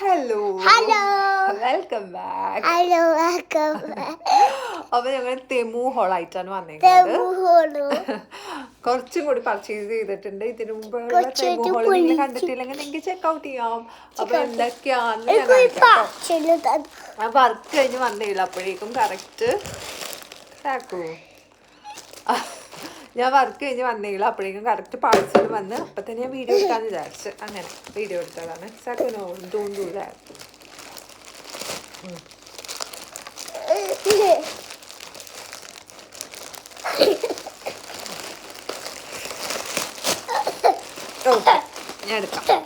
Hello hello welcome back. Hello welcome അപ്പൊ ഞങ്ങൾ തെമു ഹോളായിട്ടാണ് വന്നേക്കുന്നത്. കുറച്ചും കൂടി പർച്ചേസ് ചെയ്തിട്ടുണ്ട്. ഇതിനു മുമ്പുള്ള തെമു ഹോൾ നിങ്ങൾ കണ്ടിട്ടില്ലെങ്കിൽ നിങ്ങൾക്ക് ചെക്ക്ഔട്ട് ചെയ്യാം. അപ്പൊ എന്തൊക്കെയാന്ന് ഞാൻ കാണിക്കാം. ഞാൻ വർക്ക് കഴിഞ്ഞ് വന്നില്ല, അപ്പോഴേക്കും കറക്റ്റ് ഞാൻ വർക്ക് കഴിഞ്ഞ് വന്നില്ല, അപ്പോഴേക്കും കറക്റ്റ് പാഴ്സൽ വന്ന് അപ്പം തന്നെ ഞാൻ വീഡിയോ എടുക്കാമെന്ന് വിചാരിച്ച് അങ്ങനെ വീഡിയോ എടുത്തതാണ്. സാക്കുനോ തോന്നൂല. ഓക്കെ, ഞാൻ എടുക്കാം.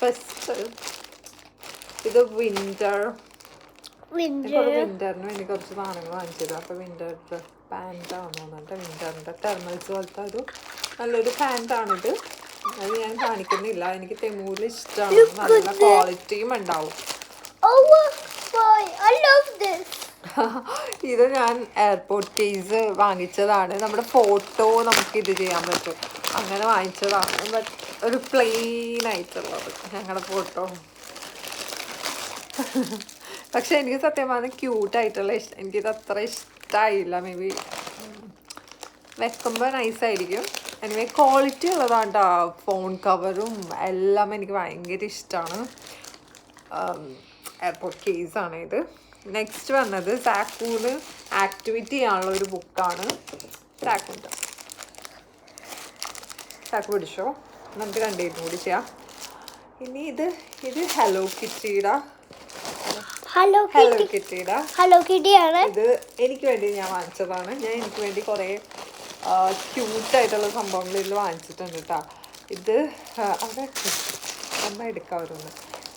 ഫസ്റ്റ് ഇത് വിന്ററിന് വേണ്ടി കുറച്ച് സാധനങ്ങൾ വാങ്ങിച്ചത്. അപ്പോൾ വിന്ററിൻ്റെ പാൻറ്റാണോ എന്നിട്ട് വിന്ററിൻ്റെ തെർമൽസ് പോലത്തെ ഒരു നല്ലൊരു പാൻറ്റാണിത്. അത് ഞാൻ കാണിക്കുന്നില്ല, എനിക്ക് തെമൂല് ഇഷ്ടമാണ്. നല്ല ക്വാളിറ്റിയും ഉണ്ടാവും. ഇത് ഞാൻ എയർപോർട്ട് കേസ് വാങ്ങിച്ചതാണ്. നമ്മുടെ ഫോട്ടോ നമുക്ക് ഇത് ചെയ്യാൻ പറ്റും, അങ്ങനെ വാങ്ങിച്ചതാണ്. ബട്ട് ഒരു പ്ലെയിൻ ആയിട്ടുള്ളത് ഞങ്ങളുടെ ഫോട്ടോ. പക്ഷെ എനിക്ക് സത്യം പറഞ്ഞാൽ ക്യൂട്ടായിട്ടുള്ള എനിക്കിത് അത്ര ഇഷ്ടമായില്ല. മേ ബി വെക്കുമ്പോൾ നൈസായിരിക്കും. എനിവേ ക്വാളിറ്റി ഉള്ളതാണ് കേട്ടോ. ഫോൺ കവറും എല്ലാം എനിക്ക് ഭയങ്കര ഇഷ്ടമാണ്. എയർപോർട്ട് കേസാണ് ഇത്. നെക്സ്റ്റ് വന്നത് സാക്കൂന് ആക്ടിവിറ്റി ചെയ്യാനുള്ള ഒരു ബുക്കാണ്. സാക്കു പിടിച്ചോ, നമുക്ക് രണ്ടേരും കൂടി ചെയ്യാം. ഇനി ഇത് ഹലോ കിറ്റിയുടെ ഇത് എനിക്ക് വേണ്ടി ഞാൻ വാങ്ങിച്ചതാണ്. എനിക്ക് വേണ്ടി കുറേ ക്യൂട്ടായിട്ടുള്ള സംഭവങ്ങൾ ഇതിൽ വാങ്ങിച്ചിട്ടുണ്ട് കേട്ടോ. ഇത് അവിടെ അമ്മ എടുക്കാറുണ്ട്.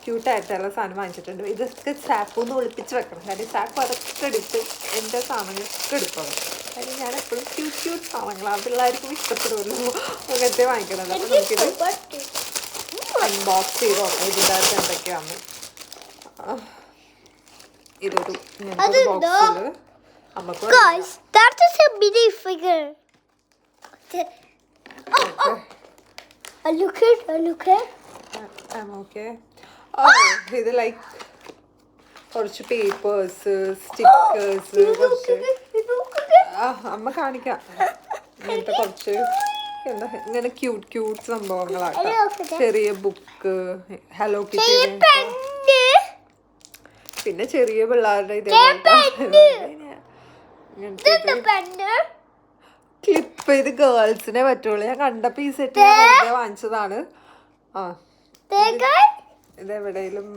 ക്യൂട്ടായിട്ടുള്ള സാധനം വാങ്ങിച്ചിട്ടുണ്ട്. ഇതൊക്കെ സാപ്പൂന്ന് ഒളിപ്പിച്ച് വെക്കണം. കാര്യം സാപ്പ് അതൊക്കെ എടുത്ത് എൻ്റെ സാധനങ്ങളൊക്കെ എടുക്കണം. കാര്യം ഞാൻ എപ്പോഴും ക്യൂട്ട് സാധനങ്ങളാണ്, പിള്ളേർക്കും ഇഷ്ടപ്പെടുമല്ലോ, അങ്ങനത്തെ വാങ്ങിക്കണത്. അപ്പോൾ നമുക്കിത് അൺബോക്സ് ചെയ്ത് നോക്കാം ഇതിൻ്റെ അകത്ത് എന്തൊക്കെയാണ്. ഇതൊരു ബോക്സിൽ നമുക്ക് ഇത് ലൈക്ക് കുറച്ച് പേപ്പേഴ്സ്, സ്റ്റിക്കേഴ്സ്, കുറച്ച് അമ്മ കാണിക്കാം. ഇങ്ങനത്തെ കുറച്ച് എന്താ ഇങ്ങനെ ക്യൂട്ട് സംഭവങ്ങളാട്ടോ. ചെറിയ ബുക്ക്, ഹലോ കിറ്റി, പിന്നെ ചെറിയ പിള്ളേരുടെ ക്ലിപ്പ്. ഇത് ഗേൾസിനെ പറ്റുള്ളൂ. ഞാൻ കണ്ടപ്പോ ഈ സെറ്റ് വാങ്ങിച്ചതാണ്. ഇതെവിടെയും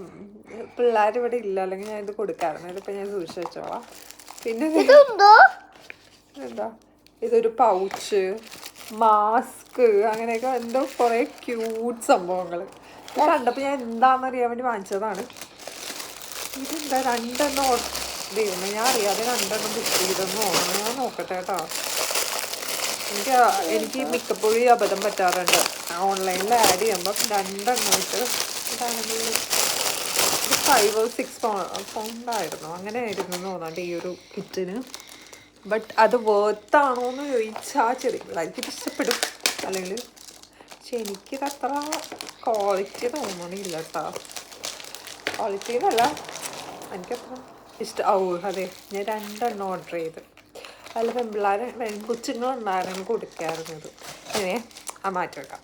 പിള്ളേരിവിടെ ഇല്ല, അല്ലെങ്കിൽ ഞാൻ ഇത് കൊടുക്കാറുണ്ട്. ഇതിപ്പോ ഞാൻ സൂക്ഷിച്ച് വെച്ചോളാം. പിന്നെ എന്താ ഇതൊരു പൗച്ച്, മാസ്ക്, അങ്ങനെയൊക്കെ എന്തോ കുറെ ക്യൂട്ട് സംഭവങ്ങൾ. ഇത് കണ്ടപ്പോൾ ഞാൻ എന്താണെന്നറിയാൻ വേണ്ടി വാങ്ങിച്ചതാണ്. ഇതെന്താ രണ്ടെണ്ണം ദൈവമേ, ഞാൻ അറിയാതെ രണ്ടെണ്ണം ബുക്ക് ചെയ്തെന്ന് തോന്നുന്നു. ഞാൻ നോക്കട്ടെ കേട്ടോ. എനിക്ക് മിക്കപ്പോഴും അബദ്ധം പറ്റാറുണ്ട്. ഓൺലൈനിൽ ആഡ് ചെയ്യുമ്പോൾ രണ്ടെണ്ണമായിട്ട് ഇതാണെങ്കിൽ ഇത് 5 or 6 പൗണ്ടായിരുന്നു, അങ്ങനെ ആയിരുന്നു തോന്നാണ്ട് ഈ ഒരു കിറ്റിന്. ബട്ട് അത് വേർത്താണോ എന്ന് ചോദിച്ചാൽ ചെറിയ പിള്ളേർക്ക് ഇഷ്ടപ്പെടും, അല്ലെങ്കിൽ പക്ഷെ എനിക്കിതത്ര ക്വാളിറ്റി തോന്നണില്ല കേട്ടോ. ക്വാളിറ്റി എന്നല്ല, എനിക്കത്ര അതെ, ഞാൻ 2 എണ്ണം ഓർഡർ ചെയ്ത്. അതിൽ കൊച്ചുങ്ങളുണ്ടായിരുന്നു കൊടുക്കാറുള്ളത്. ഇങ്ങനെ മാറ്റി വെക്കാം.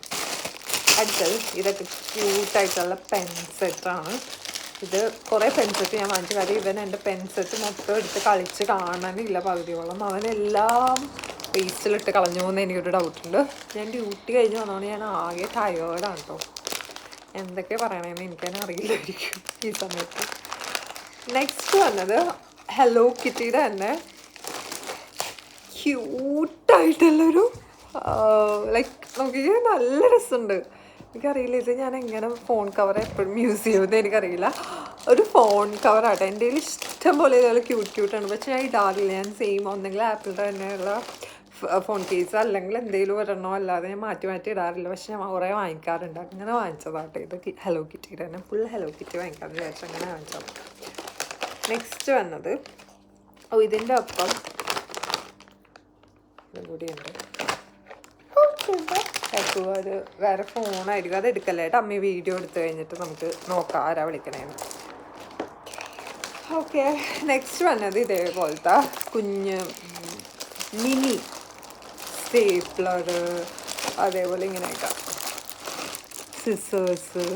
അടുത്തത് ഇതൊക്കെ ക്യൂട്ടായിട്ടുള്ള പെൻസെറ്റാണ്. ഇത് കുറേ പെൻസെറ്റ് ഞാൻ വാങ്ങിച്ചു. കാര്യം ഇവൻ എൻ്റെ പെൻസെറ്റ് മൊത്തം എടുത്ത് കളിച്ച് കാണാനില്ല പകുതിയോളം. അവനെല്ലാം വേസ്റ്റിലിട്ട് കളഞ്ഞു പോകുന്ന എനിക്കൊരു ഡൗട്ടുണ്ട്. ഞാൻ ഡ്യൂട്ടി കഴിഞ്ഞ് വന്നതുകൊണ്ട് ഞാൻ ആകെ ടയേർഡാണ് കേട്ടോ. എന്തൊക്കെ പറയണമെന്ന് എനിക്കതിനെ അറിയില്ലായിരിക്കും ഈ സമയത്ത്. നെക്സ്റ്റ് വന്നത് ഹലോ കിറ്റിയുടെ തന്നെ ക്യൂട്ടായിട്ടുള്ളൊരു ലൈക്ക് നോക്കിയാൽ നല്ല രസമുണ്ട്. എനിക്കറിയില്ല ഇത് ഞാൻ എങ്ങനെ ഫോൺ കവർ എപ്പോഴും യൂസ് ചെയ്യുമെന്ന് എനിക്കറിയില്ല. ഒരു ഫോൺ കവറാട്ടെ. എൻ്റെ കയ്യിൽ ഇഷ്ടം പോലെ ഇതുപോലെ ക്യൂട്ടാണ്, പക്ഷെ ഞാൻ ഇടാറില്ല. ഞാൻ സെയിം ഒന്നെങ്കിൽ ആപ്പിളിൻ്റെ തന്നെയുള്ള ഫോൺ കേസ്, അല്ലെങ്കിൽ എന്തെങ്കിലും ഒരെണ്ണോ അല്ലാതെ ഞാൻ മാറ്റി ഇടാറില്ല. പക്ഷെ ഞാൻ കുറേ വാങ്ങിക്കാറുണ്ട്. അങ്ങനെ വാങ്ങിച്ചതാട്ടെ ഇത് ഹലോ കിറ്റിയുടെ തന്നെ. ഫുൾ ഹലോ കിറ്റി വാങ്ങിക്കാമെന്ന് വിചാരിച്ചു അങ്ങനെ വാങ്ങിച്ചത്. നെക്സ്റ്റ് വന്നത് ഇതിൻ്റെ ഒപ്പം ഇതും കൂടിയുണ്ട്. അപ്പോൾ അത് വേറെ ഫോണായിരിക്കും, അത് എടുക്കല്ലേ കേട്ടോ. അമ്മ വീഡിയോ എടുത്തു കഴിഞ്ഞിട്ട് നമുക്ക് നോക്കാം ആരാ വിളിക്കണേന്ന്. ഓക്കെ, നെക്സ്റ്റ് വന്നത് ഇതേപോലത്തെ കുഞ്ഞ് മിനി സ്റ്റേപ്ലർ, അതേപോലെ ഇങ്ങനെയൊക്കെ സിസേഴ്സ്,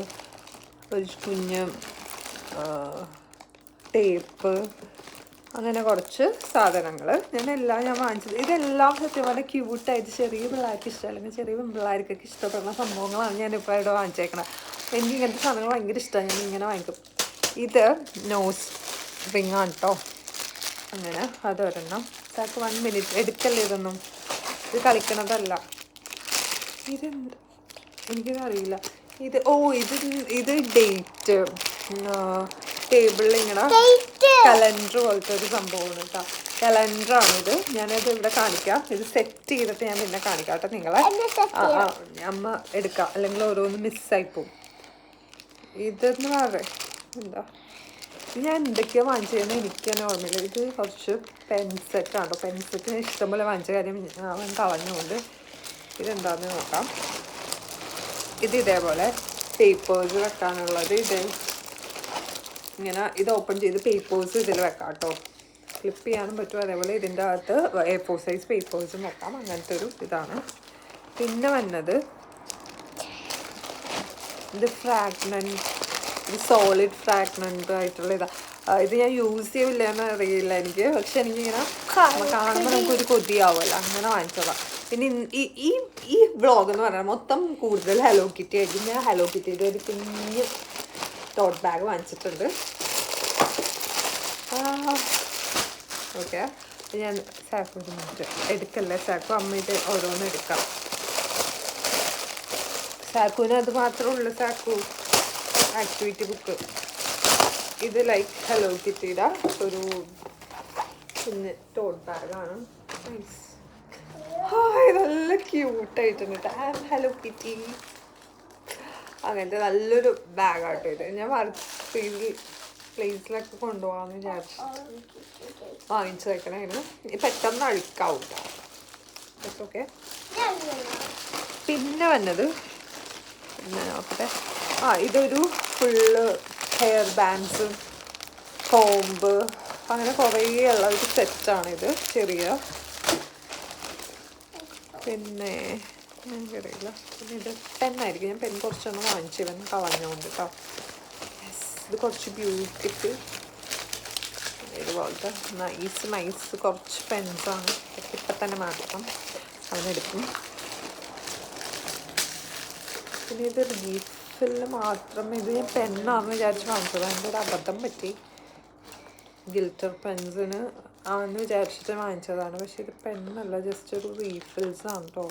ഒരു കുഞ്ഞ് ടേപ്പ്, അങ്ങനെ കുറച്ച് സാധനങ്ങൾ ഞാൻ വാങ്ങിച്ചത്. ഇതെല്ലാം സത്യം പറഞ്ഞാൽ ക്യൂട്ടായിട്ട് ചെറിയ പിള്ളേർക്ക് ഇഷ്ടം, അല്ലെങ്കിൽ ചെറിയ പിള്ളേർക്കൊക്കെ ഇഷ്ടപ്പെടുന്ന സംഭവങ്ങളാണ് ഞാനിപ്പോൾ ഇവിടെ വാങ്ങിച്ചേക്കണത്. എനിക്ക് ഇങ്ങനത്തെ സാധനങ്ങൾ ഭയങ്കര ഇഷ്ടമാണ്, ഞാൻ ഇങ്ങനെ വാങ്ങിക്കും. ഇത് നോസ് റിങ് ആണ് കേട്ടോ. അങ്ങനെ അതൊരെണ്ണം. സാക്ക് 1 മിനിറ്റ് എടുക്കല്ലേ, ഇതൊന്നും ഇത് കളിക്കണതല്ല. ഇതെന്ത് എനിക്കത് അറിയില്ല. ഇത് ഡേറ്റ് ടേബിളിൽ ഇങ്ങനെ കലണ്ടർ പോലത്തെ ഒരു സംഭവമാണ് കേട്ടോ. കലണ്ടറാണിത്. ഞാനത് ഇവിടെ കാണിക്കാം. ഇത് സെറ്റ് ചെയ്തിട്ട് ഞാൻ പിന്നെ കാണിക്കാം കേട്ടോ നിങ്ങളെ. അമ്മ എടുക്കാം, അല്ലെങ്കിൽ ഓരോന്ന് മിസ്സായിപ്പോവും. ഇതെന്ന് പറയാം എന്താ, ഞാൻ എന്തൊക്കെയാണ് വാങ്ങിച്ചതെന്ന് എനിക്ക് തന്നെ ഓർമ്മയില്ല. ഇത് കുറച്ച് പെൻസെറ്റാണ് കേട്ടോ. പെൻസെറ്റ് ഇഷ്ടംപോലെ വാങ്ങിച്ച കാര്യം അവൻ കളഞ്ഞുകൊണ്ട് ഇതെന്താണെന്ന് നോക്കാം. ഇതേപോലെ പേപ്പേഴ്സ് വെക്കാനുള്ളത്. ഇങ്ങനെ ഇത് ഓപ്പൺ ചെയ്ത് പേപ്പേഴ്സ് ഇതിൽ വെക്കാം കേട്ടോ. ഫ്ലിപ്പ് ചെയ്യാനും പറ്റും. അതേപോലെ ഇതിൻ്റെ അകത്ത് A4 സൈസ് പേപ്പേഴ്സും വെക്കാം. അങ്ങനത്തെ ഒരു ഇതാണ്. പിന്നെ വന്നത് ഇത് സോളിഡ് ഫ്രാഗ്നൻ്റ് ആയിട്ടുള്ള ഇതാണ്. ഇത് ഞാൻ യൂസ് ചെയ്യില്ല എന്ന് അറിയില്ല എനിക്ക്, പക്ഷെ എനിക്കിങ്ങനെ കാണുമ്പോൾ നമുക്കൊരു കൊതിയാവുമല്ലോ, അങ്ങനെ വാങ്ങിച്ചതാണ്. പിന്നെ ഈ വ്ളോഗ് എന്ന് പറഞ്ഞാൽ മൊത്തം കൂടുതൽ ഹലോ കിറ്റി ആയിരിക്കും. ഞാൻ ഹലോ കിറ്റിയുടെ ഒരു കുഞ്ഞ് ടോട്ട് ബാഗ് വാങ്ങിച്ചിട്ടുണ്ട്. ഓക്കെ, ഞാൻ സാക്കു എടുക്കല്ലേ, സാക്കു അമ്മയുടെ ഓരോന്ന് എടുക്കാം. സാക്കുവിന് അത് മാത്രമേ ഉള്ളൂ. സാക്കു ആക്ടിവിറ്റി ബുക്ക്. ഇത് ലൈക്ക് ഹലോ കിറ്റിയുടെ ഒരു കുഞ്ഞ് ടോട്ട് ബാഗാണ്. നൈസ്. ഇത് നല്ല ക്യൂട്ടായിട്ടുണ്ട് കേട്ടോ. ഹലോ കിറ്റി അങ്ങനത്തെ നല്ലൊരു ബാഗാട്ടോ ഇത്. ഞാൻ പ്ലേസിലൊക്കെ കൊണ്ടുപോകാമെന്ന് വിചാരിച്ചു വാങ്ങിച്ചു വെക്കണേന്. പെട്ടെന്ന് അഴുക്കാവും കേട്ടോ. ഓക്കെ, പിന്നെ വന്നത് നോക്കട്ടെ. ഇതൊരു ഫുള്ള് ഹെയർ ബാൻഡ്സും കോമ്പ് അങ്ങനെ കുറേ ഉള്ള ഒരു സെറ്റാണിത്, ചെറിയ. പിന്നെ എനിക്കറിയില്ല. പിന്നെ ഇത് പെന്നായിരിക്കും. ഞാൻ പെൻ കുറച്ചൊന്ന് വാങ്ങിച്ചു ഇവൻ കളഞ്ഞുകൊണ്ട് കേട്ടോ. ഇത് കുറച്ച് ബ്യൂട്ടിഫുൾ ഇതുപോലത്തെ നൈസ് കുറച്ച് പെൻസാണ്. ഇപ്പം തന്നെ മാറ്റണം, അവനെടുക്കും. പിന്നെ ഇത് റീഫിൽ മാത്രം. ഇത് ഞാൻ പെന്നാണെന്ന് വിചാരിച്ച് വാങ്ങിച്ചത്. അതിൻ്റെ ഒരു അബദ്ധം പറ്റി. ഗിൽറ്റർ പെൻസിന് ആണെന്ന് വിചാരിച്ചിട്ട് വാങ്ങിച്ചതാണ്, പക്ഷേ ഇത് പെന്നല്ല, ജസ്റ്റ് ഒരു റീഫിൽസാണ് കേട്ടോ.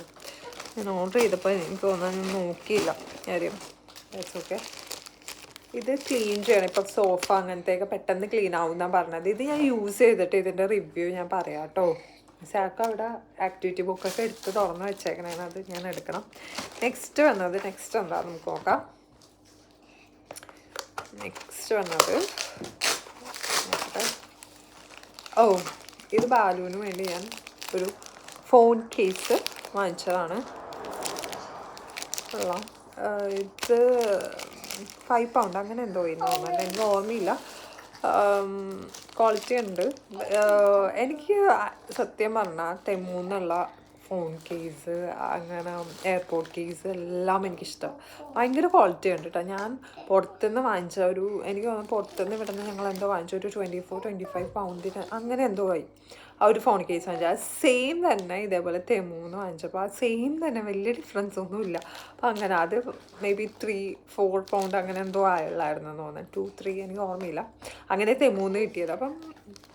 ഞാൻ ഓർഡർ ചെയ്തപ്പോൾ എനിക്ക് തോന്നുന്നു ഞാൻ നോക്കിയില്ല കാര്യം. That's okay. ഇത് ക്ലീൻ ചെയ്യണം. ഇപ്പം സോഫ അങ്ങനത്തെയൊക്കെ പെട്ടെന്ന് ക്ലീൻ ആവും എന്നാണ് പറഞ്ഞത്. ഇത് ഞാൻ യൂസ് ചെയ്തിട്ട് ഇതിൻ്റെ റിവ്യൂ ഞാൻ പറയാം കേട്ടോ. സാക്ക് അവിടെ ആക്ടിവിറ്റി ബുക്കൊക്കെ എടുത്ത് തുറന്ന് വെച്ചേക്കണേ, അത് ഞാൻ എടുക്കണം. നെക്സ്റ്റ് വന്നത് എന്താ നമുക്ക് നോക്കാം. നെക്സ്റ്റ് വന്നത് ഇത് ബാലുവിന് വേണ്ടി ഞാൻ ഒരു ഫോൺ കേസ് വാങ്ങിച്ചതാണ്. ഇത് 5 പൗണ്ട് അങ്ങനെ എന്തോ തോന്നുന്നുണ്ട്, എനിക്ക് ഓർമ്മയില്ല. ക്വാളിറ്റി ഉണ്ട്. എനിക്ക് സത്യം പറഞ്ഞാൽ തെമ്മൂന്നുള്ള ഫോൺ കേസ്, അങ്ങനെ എയർപോർട്ട് കേസ് എല്ലാം എനിക്കിഷ്ടം. ഭയങ്കര ക്വാളിറ്റി ഉണ്ട് കേട്ടോ. ഞാൻ പുറത്തുനിന്ന് വാങ്ങിച്ച എനിക്ക് തോന്നുന്നു പുറത്തുനിന്ന് ഇവിടെ നിന്ന് ഞങ്ങൾ എന്തോ വാങ്ങിച്ച ഒരു 24-25 പൗണ്ടിന് അങ്ങനെ എന്തോ ആയി ആ ഒരു ഫോൺ കേസ് വാങ്ങിച്ചാൽ. സെയിം തന്നെ ഇതേപോലെ തെമ്മൂന്ന് വാങ്ങിച്ചപ്പോൾ ആ സെയിം തന്നെ, വലിയ ഡിഫറൻസ് ഒന്നുമില്ല. അപ്പോൾ അങ്ങനെ അത് മേ ബി 3-4 പൗണ്ട് അങ്ങനെ എന്തോ ആയുള്ളായിരുന്നു തോന്നുന്നു, 2-3 എനിക്ക് ഓർമ്മയില്ല. അങ്ങനെ തെമ്മൂന്ന് കിട്ടിയത്. അപ്പം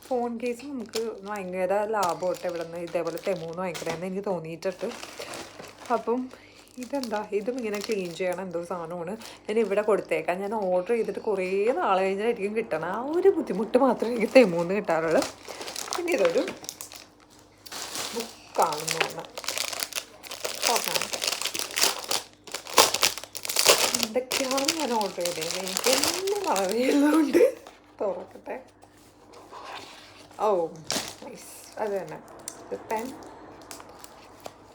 ഫോൺ കേസ് നമുക്ക് ഭയങ്കര ലാഭമായിട്ട് ഇവിടെ നിന്ന് ഇതേപോലെ തെമ്മൂന്ന് വാങ്ങിക്കണമെന്ന് എനിക്ക് തോന്നിയിട്ടുണ്ട്. അപ്പം ഇതും ഇങ്ങനെ ക്ലീൻ ചെയ്യണം എന്തോ സാധനമാണ്. ഞാൻ ഇവിടെ കൊടുത്തേക്കാം. ഞാൻ ഓർഡർ ചെയ്തിട്ട് കുറേ നാൾ കഴിഞ്ഞായിരിക്കും കിട്ടണം. ആ ഒരു ബുദ്ധിമുട്ട് മാത്രമേ എനിക്ക് തെമ്മൂന്ന് കിട്ടാറുള്ളൂ. പിന്നെ ഇതൊരു ബുക്കാണെന്ന് തോന്നുന്നു. എന്തൊക്കെയാണ് ഞാൻ ഓർഡർ ചെയ്തത് എനിക്ക് എല്ലാം അറിയുന്നതുകൊണ്ട് തുറക്കട്ടെ. നൈസ്. അത് തന്നെ. പെൻ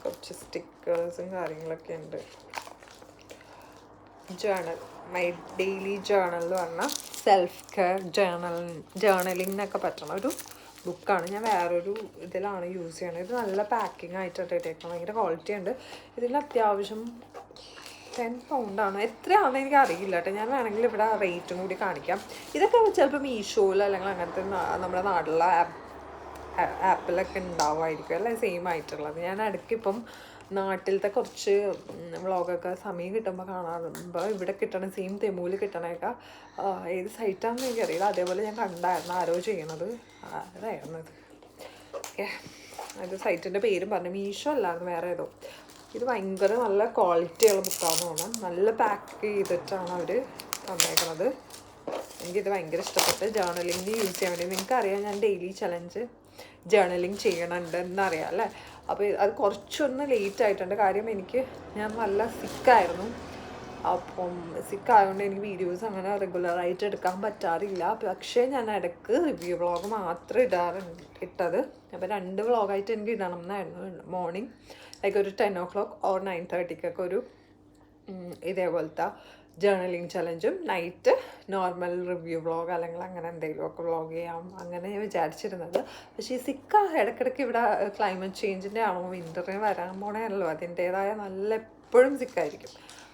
കുറച്ച് സ്റ്റിക്കേഴ്സും കാര്യങ്ങളൊക്കെ ഉണ്ട്. ജേണൽ, മൈ ഡെയിലി ജേണൽ എന്ന് പറഞ്ഞാൽ സെൽഫ് കെയർ ജേണലിങ്ങിനൊക്കെ പറ്റണ ഒരു ബുക്കാണ്. ഞാൻ വേറൊരു ഇതിലാണ് യൂസ് ചെയ്യണത്. ഇത് നല്ല പാക്കിംഗ് ആയിട്ടാണ് ഇട്ടേക്കുന്നത്, ഭയങ്കര ക്വാളിറ്റി ഉണ്ട്. ഇതിൽ അത്യാവശ്യം 10 പൗണ്ടാണ്, എത്രയാണെന്ന് എനിക്ക് അറിയില്ല കേട്ടോ. ഞാൻ വേണമെങ്കിൽ ഇവിടെ റേറ്റും കൂടി കാണിക്കാം. ഇതൊക്കെ ചിലപ്പോൾ മീഷോയിൽ അല്ലെങ്കിൽ അങ്ങനത്തെ നമ്മുടെ നാട്ടിലുള്ള ആപ്പിലൊക്കെ ഉണ്ടാവുമായിരിക്കും അല്ലേ, സെയിം ആയിട്ടുള്ളത്. ഞാൻ ഇടയ്ക്ക് ഇപ്പം നാട്ടിലത്തെ കുറച്ച് വ്ളോഗൊക്കെ സമയം കിട്ടുമ്പോൾ കാണാറുമ്പോൾ ഇവിടെ കിട്ടണ സെയിം തെമൂല് കിട്ടണേക്കെ ഏത് സൈറ്റാണെന്ന് എനിക്കറിയില്ല. അതേപോലെ ഞാൻ കണ്ടായിരുന്നു ആരോ ചെയ്യണത്, അതായിരുന്നു ഇത്. ഓക്കെ, അത് സൈറ്റിൻ്റെ പേരും പറഞ്ഞു, മീഷോ അല്ലായിരുന്നു വേറെ ഏതോ. ഇത് ഭയങ്കര നല്ല ക്വാളിറ്റിയുള്ള ബുക്കാണെന്ന് തോന്നാം. നല്ല പാക്ക് ചെയ്തിട്ടാണ് അവർ തന്നേക്കണത്. എനിക്കിത് ഭയങ്കര ഇഷ്ടപ്പെട്ട്. ജേർണലിങ്ങിന് യൂസ് ചെയ്യാൻ വേണ്ടി, നിങ്ങൾക്കറിയാം ഞാൻ ഡെയിലി ചലഞ്ച് ജേർണലിങ് ചെയ്യണുണ്ട് എന്നറിയാം അല്ലേ. അപ്പോൾ അത് കുറച്ചൊന്ന് ലേറ്റ് ആയിട്ടുണ്ട്. കാര്യം ഞാൻ നല്ല സിക്കായിരുന്നു. അപ്പം സിക്കായതുകൊണ്ട് എനിക്ക് വീഡിയോസ് അങ്ങനെ റെഗുലറായിട്ട് എടുക്കാൻ പറ്റാറില്ല. പക്ഷേ ഞാൻ ഇടയ്ക്ക് റിവ്യൂ വ്ളോഗ് മാത്രം ഇട്ടത്. അപ്പോൾ 2 വ്ളോഗായിട്ട് എനിക്ക് ഇടണം എന്നായിരുന്നു. മോർണിംഗ് ലൈക്ക് ഒരു 10 o'clock or 9:30 ഒരു ഇതേപോലത്തെ ജേർണലിങ് ചലഞ്ചും, നൈറ്റ് നോർമൽ റിവ്യൂ വ്ളോഗ് അല്ലെങ്കിൽ അങ്ങനെ എന്തെങ്കിലുമൊക്കെ വ്ളോഗ് ചെയ്യാം അങ്ങനെ വിചാരിച്ചിരുന്നത്. പക്ഷേ ഈ സിക്ക ഇടയ്ക്കിടയ്ക്ക് ഇവിടെ ക്ലൈമറ്റ് ചേഞ്ചിൻ്റെ ആണോ വിൻ്ററിന് വരാൻ പോണേയല്ലോ, അതിൻ്റേതായ നല്ല എപ്പോഴും സിക്കായിരിക്കും.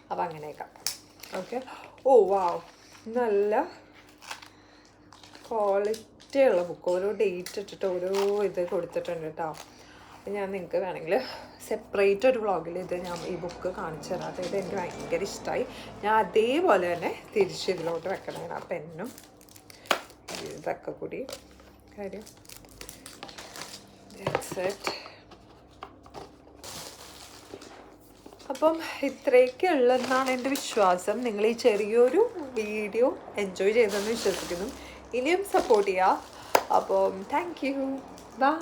അപ്പോൾ അങ്ങനെയൊക്കെ. ഓക്കെ, ഓ വാവ്, നല്ല ക്വാളിറ്റിയുള്ള ബുക്ക്. ഓരോ ഡേറ്റ് ഇട്ടിട്ട് ഓരോ ഇത് കൊടുത്തിട്ടുണ്ട് കേട്ടോ. ഞാൻ നിങ്ങൾക്ക് വേണമെങ്കിൽ സെപ്പറേറ്റ് ഒരു വ്ളോഗിൽ ഞാൻ ഈ ബുക്ക് കാണിച്ചു തരാം. അതായത് എനിക്ക് ഭയങ്കര ഇഷ്ടമായി. ഞാൻ അതേപോലെ തന്നെ തിരിച്ചിതിലോട്ട് വെക്കണേ. ആ പെന്നും ഇതൊക്കെ കൂടി കാര്യം. അപ്പം ഇത്രയൊക്കെ ഉള്ളതെന്നാണ് എൻ്റെ വിശ്വാസം. നിങ്ങൾ ഈ ചെറിയൊരു വീഡിയോ എൻജോയ് ചെയ്തെന്ന് വിശ്വസിക്കുന്നു. ഇനിയും സപ്പോർട്ട് ചെയ്യുക. അപ്പം താങ്ക് യു, ബൈ.